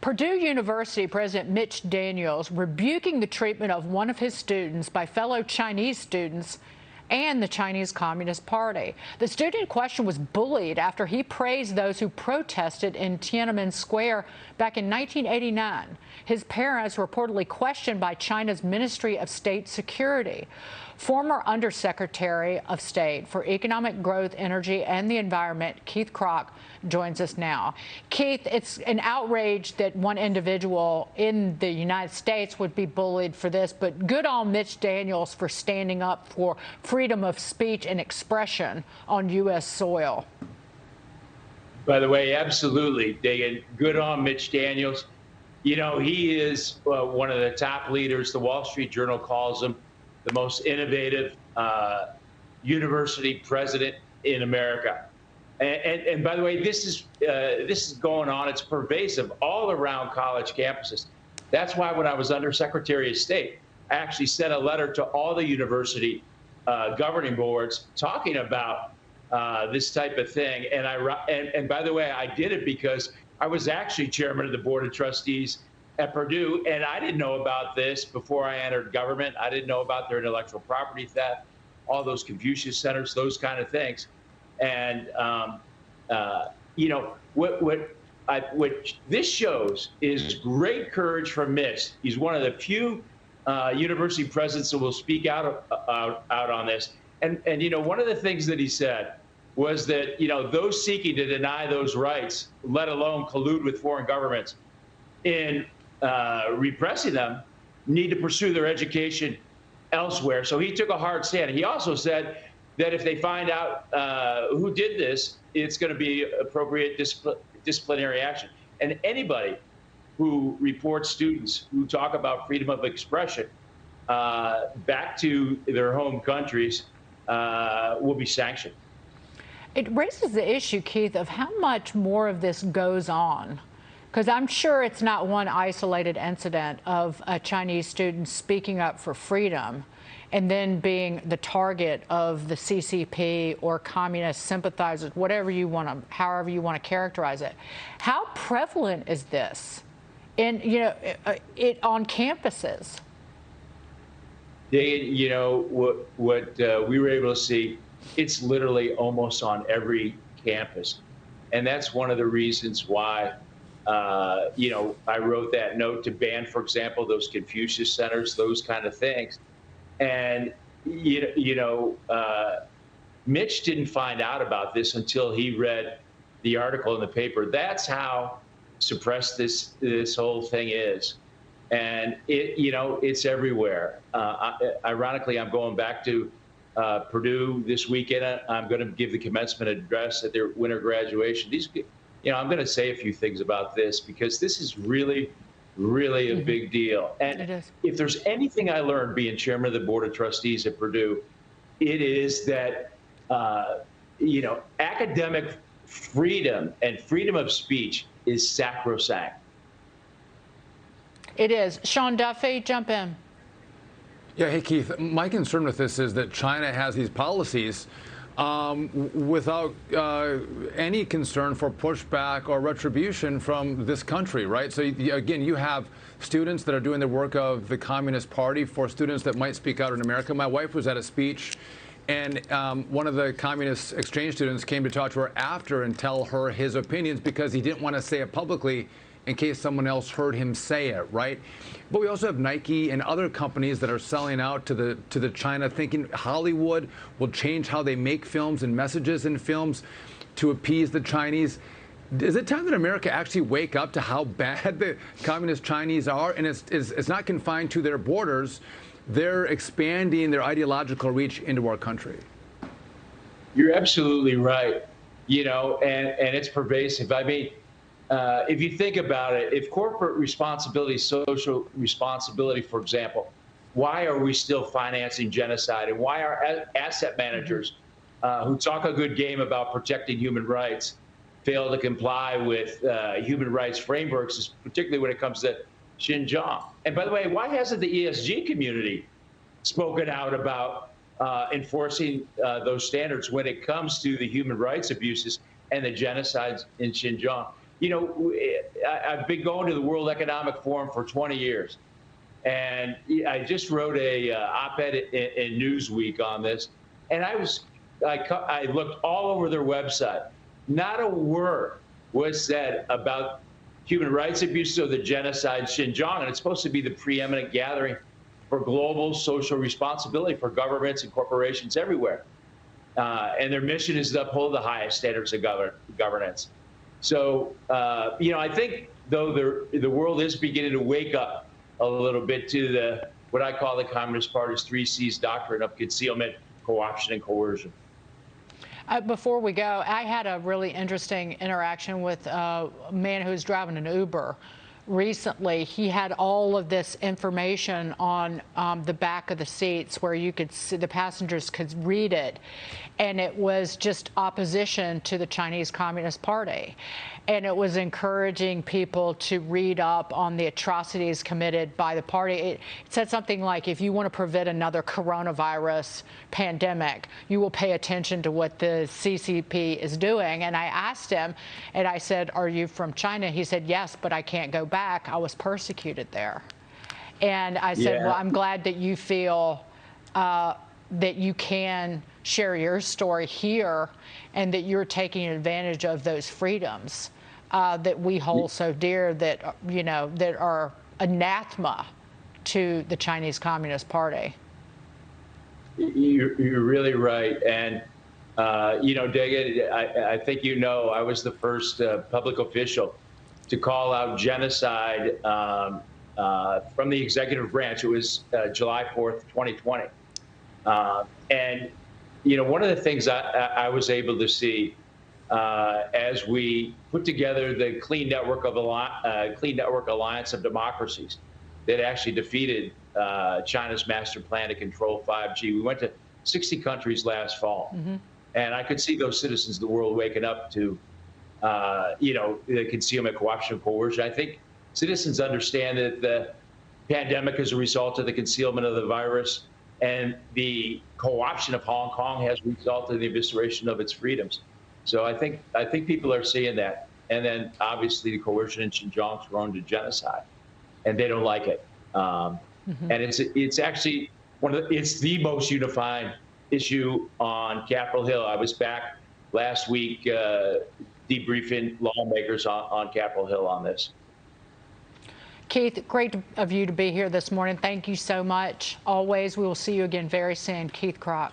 Purdue University President Mitch Daniels rebuking the treatment of one of his students by fellow Chinese students and the Chinese Communist Party. The student in question was bullied after he praised those who protested in Tiananmen Square back in 1989. His parents reportedly questioned by China's Ministry of State Security. Former Undersecretary of State for Economic Growth, Energy, and the Environment, Keith Krach, joins us now. Keith, it's an outrage that one individual in the United States would be bullied for this, but good on Mitch Daniels for standing up for freedom of speech and expression on U.S. soil. By the way, absolutely, Dagan. Good on Mitch Daniels. You know, he is one of the top leaders. The Wall Street Journal calls him the most innovative university president in America. And by the way, this is going on. It's pervasive all around college campuses. That's why when I was Undersecretary of State, I actually sent a letter to all the university governing boards talking about this type of thing. And by the way, I did it because I was actually chairman of the board of trustees at Purdue, and I didn't know about this before I entered government. I didn't know about their intellectual property theft, all those Confucius centers, those kind of things. And you know what this shows is great courage from Mitch. He's one of the few university presidents that will speak out on this. And you know, one of the things that he said was that, you know, those seeking to deny those rights, let alone collude with foreign governments in repressing them, need to pursue their education elsewhere. So he took a hard stand. He also said that if they find out who did this, it's going to be appropriate disciplinary action. And anybody who reports students who talk about freedom of expression back to their home countries will be sanctioned. It raises the issue, Keith, of how much more of this goes on. Because I'm sure it's not one isolated incident of a Chinese student speaking up for freedom and then being the target of the CCP or communist sympathizers, however you want to characterize it. How prevalent is this in, on campuses? You know, what we were able to see, it's literally almost on every campus. And that's one of the reasons why you know, I wrote that note to ban, for example, those Confucius centers, those kind of things. And, Mitch didn't find out about this until he read the article in the paper. That's how suppressed this whole thing is. And, it's everywhere. Ironically, I'm going back to Purdue this weekend. I'm going to give the commencement address at their winter graduation. I'm going to say a few things about this because this is really, really a big deal. And if there's anything I learned being chairman of the board of trustees at Purdue, it is that, academic freedom and freedom of speech is sacrosanct. It is. Sean Duffy, jump in. Yeah, hey, Keith, my concern with this is that China has these policies without any concern for pushback or retribution from this country, right? So again, you have students that are doing the work of the Communist Party for students that might speak out in America. My wife was at a speech, and one of the communist exchange students came to talk to her after and tell her his opinions because he didn't want to say it publicly in case someone else heard him say it, right? But we also have Nike and other companies that are selling out to the China, thinking Hollywood will change how they make films and messages in films to appease the Chinese. Is it time that America actually wake up to how bad the communist Chinese are? And it's not confined to their borders. They're expanding their ideological reach into our country. You're absolutely right. And it's pervasive. I mean, if you think about it, if corporate responsibility, social responsibility, for example, why are we still financing genocide? And why are asset managers who talk a good game about protecting human rights fail to comply with human rights frameworks, particularly when it comes to Xinjiang? And by the way, why hasn't the ESG community spoken out about enforcing those standards when it comes to the human rights abuses and the genocides in Xinjiang? you know, I've been going to the World Economic Forum for 20 years. And I just wrote a op-ed in Newsweek on this. And I looked all over their website. Not a word was said about human rights abuses or the genocide in Xinjiang. And it's supposed to be the preeminent gathering for global social responsibility for governments and corporations everywhere. And their mission is to uphold the highest standards of governance. So, you know, I think, though, the world is beginning to wake up a little bit to what I call the Communist Party's 3 C's doctrine of concealment, co-option, and coercion. Before we go, I had a really interesting interaction with a man who was driving an Uber recently. He had all of this information on the back of the seats where you could see, the passengers could read it, and it was just opposition to the Chinese Communist Party. And it was encouraging people to read up on the atrocities committed by the party. It said something like, if you want to prevent another coronavirus pandemic, you will pay attention to what the CCP is doing. And I asked him, and I said, are you from China? He said, yes, but I can't go back. I was persecuted there. And I said, Yeah. well, I'm glad that you feel that you can share your story here and that you're taking advantage of those freedoms that we hold so dear, that, you know, that are anathema to the Chinese Communist Party. You're really right. And, you know, Dagan, I think, you know, I was the first public official to call out genocide from the executive branch. It was July 4th, 2020. And, you know, one of the things I was able to see as we put together the Clean Network Alliance of Democracies that actually defeated China's master plan to control 5G. We went to 60 countries last fall. Mm-hmm. And I could see those citizens of the world waking up to, you know, the concealment, co-option, coercion. I think citizens understand that the pandemic is a result of the concealment of the virus, and the co-option of Hong Kong has resulted in the evisceration of its freedoms. So I think people are seeing that. And then obviously the coercion in Xinjiang's grown to genocide, and they don't like it. Mm-hmm. And it's actually it's the most unifying issue on Capitol Hill. I was back last week debriefing lawmakers on Capitol Hill on this. Keith, great of you to be here this morning. Thank you so much. Always, we will see you again very soon. Keith Krach.